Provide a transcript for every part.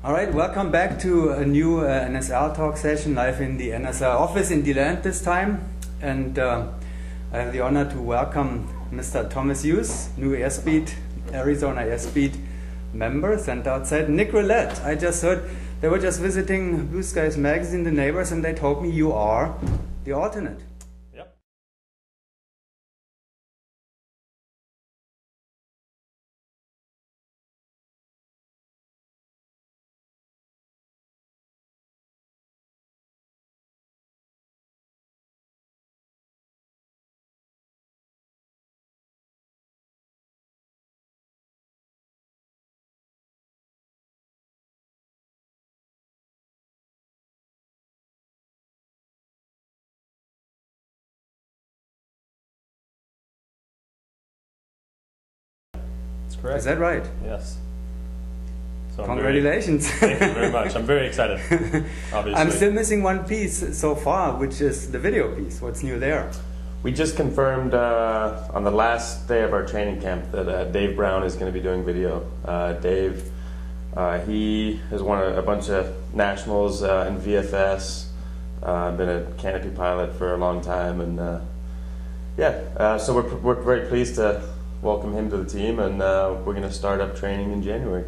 All right, welcome back to a new NSL talk session live in the NSL office in DeLand this time. And I have the honor to welcome Mr. Thomas Hughes, new Airspeed, Arizona Airspeed member, sent outside. Nick Roulette, I just heard they were just visiting Blue Skies Magazine, the neighbors, and they told me you are the alternate. Yep. That's correct. Is that right? Yes. So Congratulations. Thank you very much. I'm very excited, obviously. I'm still missing one piece so far, which is the video piece. What's new there? We just confirmed on the last day of our training camp that Dave Brown is going to be doing video. Dave, he has won a bunch of nationals in VFS, been a canopy pilot for a long time, and so we're very pleased to welcome him to the team, and we're going to start up training in January.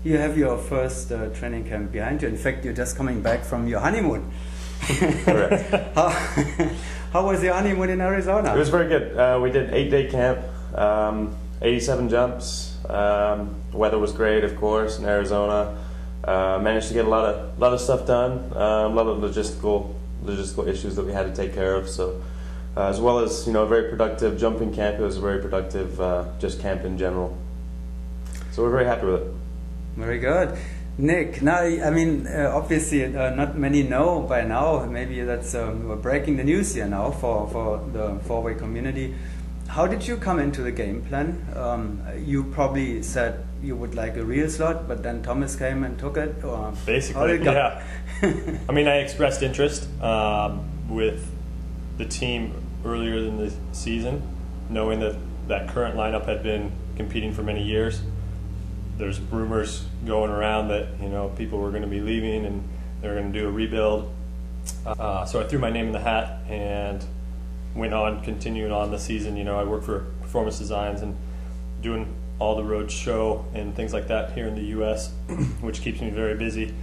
You have your first training camp behind you. In fact, you're just coming back from your honeymoon. Correct. How was your honeymoon in Arizona? It was very good. We did 8-day camp, 87 jumps. Weather was great, of course, in Arizona. Managed to get a lot of stuff done. A lot of logistical issues that we had to take care of. So, as well as a very productive jumping camp, it was a very productive just camp in general. So we're very happy with it. Very good. Nick, now, I mean, obviously not many know by now, maybe that's we're breaking the news here now for the four-way community. How did you come into the game plan? You probably said you would like a real slot, but then Thomas came and took it? Or basically, yeah. I mean, I expressed interest with the team earlier in the season, knowing that current lineup had been competing for many years. There's rumors going around that people were going to be leaving and they were going to do a rebuild. So I threw my name in the hat and went on, continuing on the season. I work for Performance Designs and doing all the road show and things like that here in the U.S., which keeps me very busy,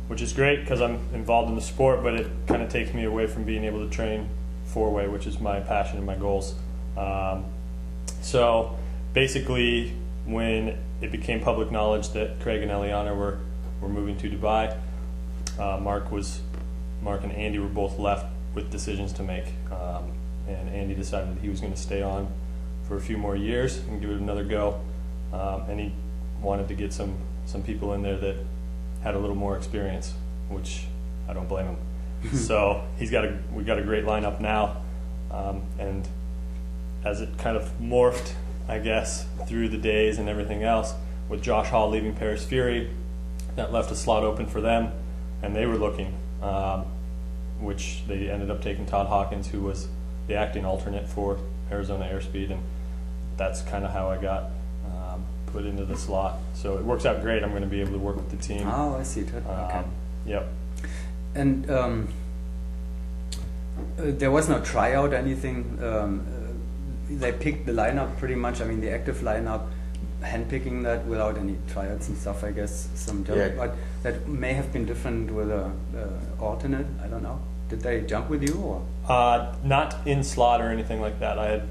which is great because I'm involved in the sport, but it kind of takes me away from being able to train four-way, which is my passion and my goals. So basically, when it became public knowledge that Craig and Eliana were moving to Dubai, Mark and Andy were both left with decisions to make, and Andy decided that he was going to stay on for a few more years and give it another go, and he wanted to get some people in there that had a little more experience, which I don't blame him. So we got a great lineup now, and as it kind of morphed, I guess, through the days and everything else, with Josh Hall leaving Paris Fury, that left a slot open for them, and they were looking, which they ended up taking Todd Hawkins, who was the acting alternate for Arizona Airspeed, and that's kind of how I got put into the slot. So it works out great. I'm going to be able to work with the team. Oh, I see. Okay. Yep. And there was no tryout, anything. They picked the lineup pretty much. I mean, the active lineup, handpicking that without any tryouts and stuff. I guess some jump, yeah. But that may have been different with a alternate. I don't know. Did they jump with you or? Not in slot or anything like that. I had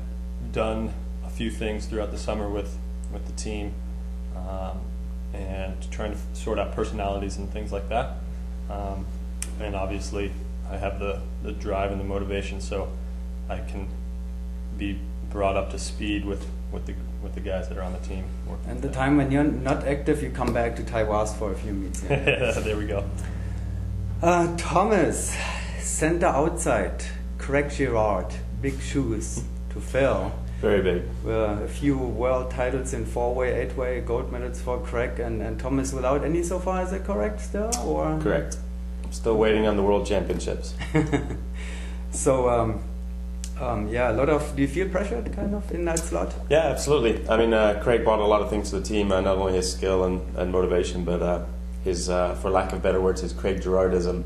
done a few things throughout the summer with the team, and trying to sort out personalities and things like that. And obviously, I have the drive and the motivation, so I can be brought up to speed with the guys that are on the team. And the time when you're not active, you come back to Taiwan for a few meets. Yeah. There we go. Thomas, center outside, Craig Girard, big shoes to fill. Very big. A few world titles in 4-way, 8-way, gold medals for Craig and Thomas without any so far. Is that correct still? Or? Correct. I'm still waiting on the World Championships. So Yeah, a lot of. Do you feel pressured, kind of, in that slot? Yeah, absolutely. I mean, Craig brought a lot of things to the team. Not only his skill and motivation, but his, for lack of better words, his Craig Girardism.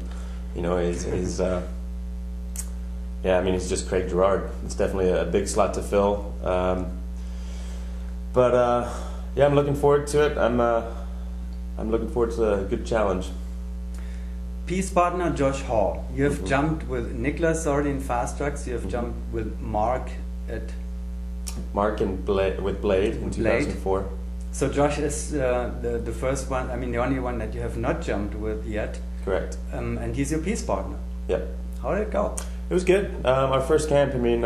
You know, his yeah. I mean, he's just Craig Girard. It's definitely a big slot to fill. But yeah, I'm looking forward to it. I'm looking forward to a good challenge. Peace partner Josh Hall. You have jumped with Niklas already in fast tracks. You have jumped with Mark and with Blade in 2004. So Josh is the first one. I mean, the only one that you have not jumped with yet. Correct. And he's your peace partner. Yep. How did it go? It was good. Our first camp. I mean,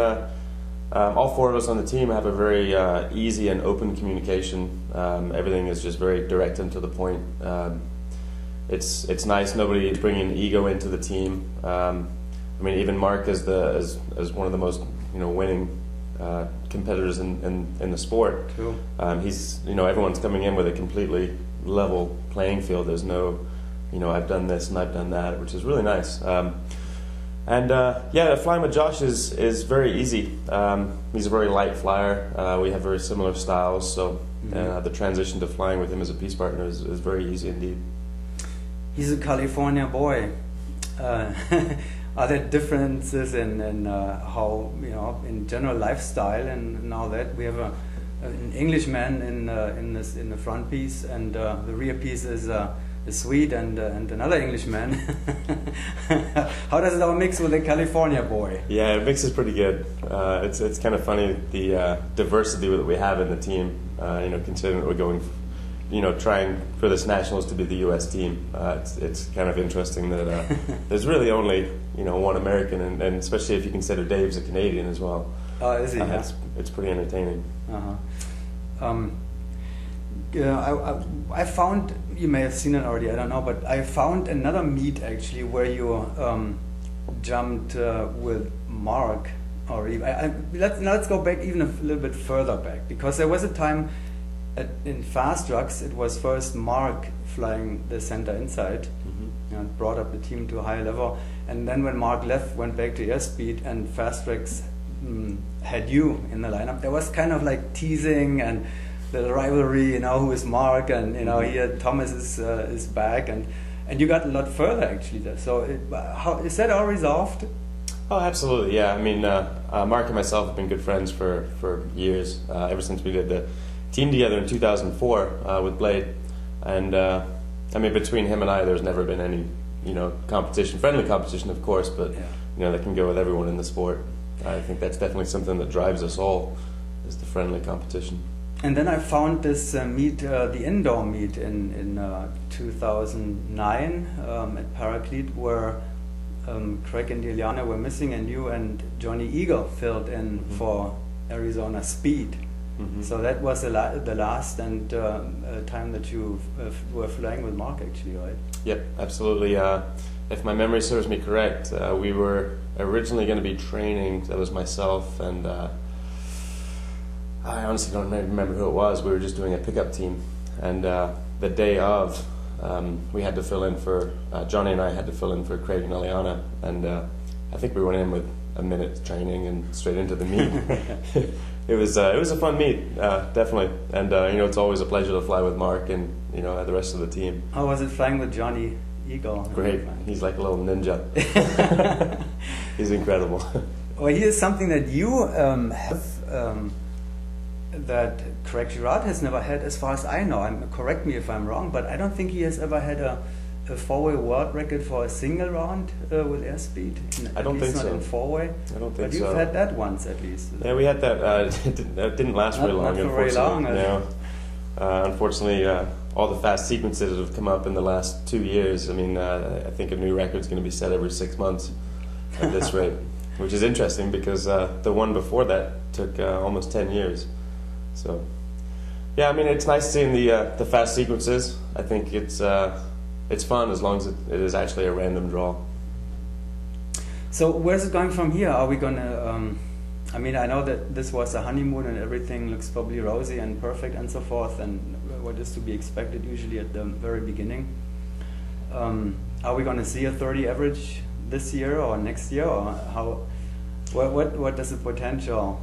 all four of us on the team have a very easy and open communication. Everything is just very direct and to the point. It's nice. Nobody is bringing ego into the team. I mean, even Mark as one of the most winning competitors in the sport. Cool. He's everyone's coming in with a completely level playing field. There's no I've done this and I've done that, which is really nice. Yeah, flying with Josh is very easy. He's a very light flyer. We have very similar styles, so the transition to flying with him as a peace partner is very easy indeed. He's a California boy. Are there differences in how in general lifestyle and all that? We have an Englishman in the front piece, and the rear piece is a Swede and another Englishman. How does it all mix with a California boy? Yeah, it mixes pretty good. It's kind of funny the diversity that we have in the team. Considering that we're going, trying for this nationals to be the U.S. team. It's kind of interesting that there's really only one American, and especially if you consider Dave's a Canadian as well. Oh, is he? Yeah. It's pretty entertaining. I found, you may have seen it already, I don't know, but I found another meet actually where you jumped with Mark. Or let's go back even a little bit further back, because there was a time in fast trucks it was first Mark flying the center inside and brought up the team to a higher level, and then when Mark left, went back to Airspeed, and fast tracks had you in the lineup. There was kind of like teasing and the rivalry, who is Mark, and here Thomas is back, and you got a lot further actually there. So how is that all resolved? Oh, absolutely, yeah. I mean, Mark and myself have been good friends for years, ever since we did the team together in 2004 with Blade, and I mean, between him and I, there's never been any competition, friendly competition, of course, but that can go with everyone in the sport. I think that's definitely something that drives us all, is the friendly competition. And then I found this meet, the indoor meet in 2009 at Paraclete, where Craig and Ileana were missing, and you and Johnny Eagle filled in for Arizona Speed. So that was the last and time that you were flying with Mark, actually, right? Yep, absolutely. If my memory serves me correct, we were originally going to be training. That was myself and I honestly don't remember who it was. We were just doing a pickup team, and the day of, we had to fill in for Johnny and I had to fill in for Craig and Ileana, and I think we went in with a minute's training and straight into the meet. It was a fun meet, definitely, and it's always a pleasure to fly with Mark and the rest of the team. How was it flying with Johnny Eagle? Great, he's like a little ninja. He's incredible. Well, here's something that you have. That Craig Girard has never had, as far as I know. Correct me if I'm wrong, but I don't think he has ever had a four-way world record for a single round with Airspeed. I don't think so. Not in four-way. I don't think so. But you've had that once at least. Yeah, we had that. It didn't last very long. Not for very long. No. Unfortunately, all the fast sequences that have come up in the last 2 years. I mean, I think a new record's going to be set every 6 months at this rate, which is interesting because the one before that took almost 10 years. So, yeah, I mean, it's nice seeing the fast sequences. I think it's fun as long as it is actually a random draw. So where's it going from here? Are we gonna? I mean, I know that this was a honeymoon and everything looks probably rosy and perfect and so forth, and what is to be expected usually at the very beginning. Are we going to see a 30 average this year or next year, or What is the potential?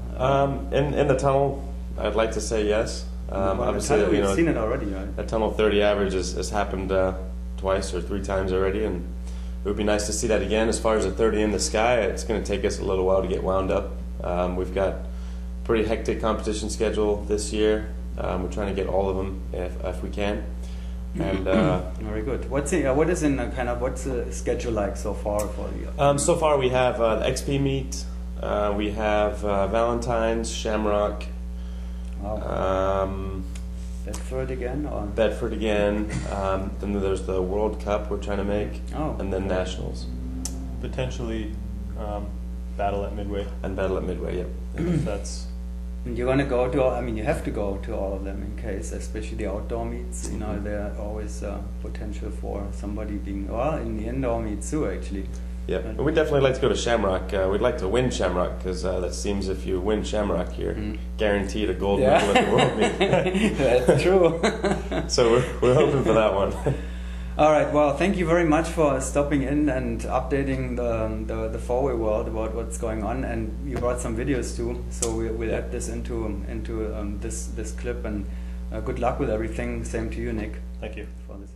In the tunnel, I'd like to say yes. Obviously, tunnel, we've seen it already, right? The tunnel 30 average has happened twice or 3 times already, and it would be nice to see that again. As far as the 30 in the sky, it's going to take us a little while to get wound up. We've got a pretty hectic competition schedule this year. We're trying to get all of them if we can. And very good. What's the schedule like so far for you? So far, we have the XP meet. We have Valentine's, Shamrock. Wow. Bedford again? Or? Bedford again. Then there's the World Cup we're trying to make, and then Nationals. Potentially Battle at Midway. And Battle at Midway, yep. That's. And you're gonna go to. I mean, you have to go to all of them in case, especially the outdoor meets. You know, there are always potential for somebody being in the indoor meets too, actually. Yeah, we'd definitely like to go to Shamrock. We'd like to win Shamrock because that seems if you win Shamrock, you're guaranteed a gold medal at the World Meet. That's true. So we're hoping for that one. All right. Well, thank you very much for stopping in and updating the four-way world about what's going on. And you brought some videos too, so we'll add this into this clip. And good luck with everything. Same to you, Nick. Thank you for this.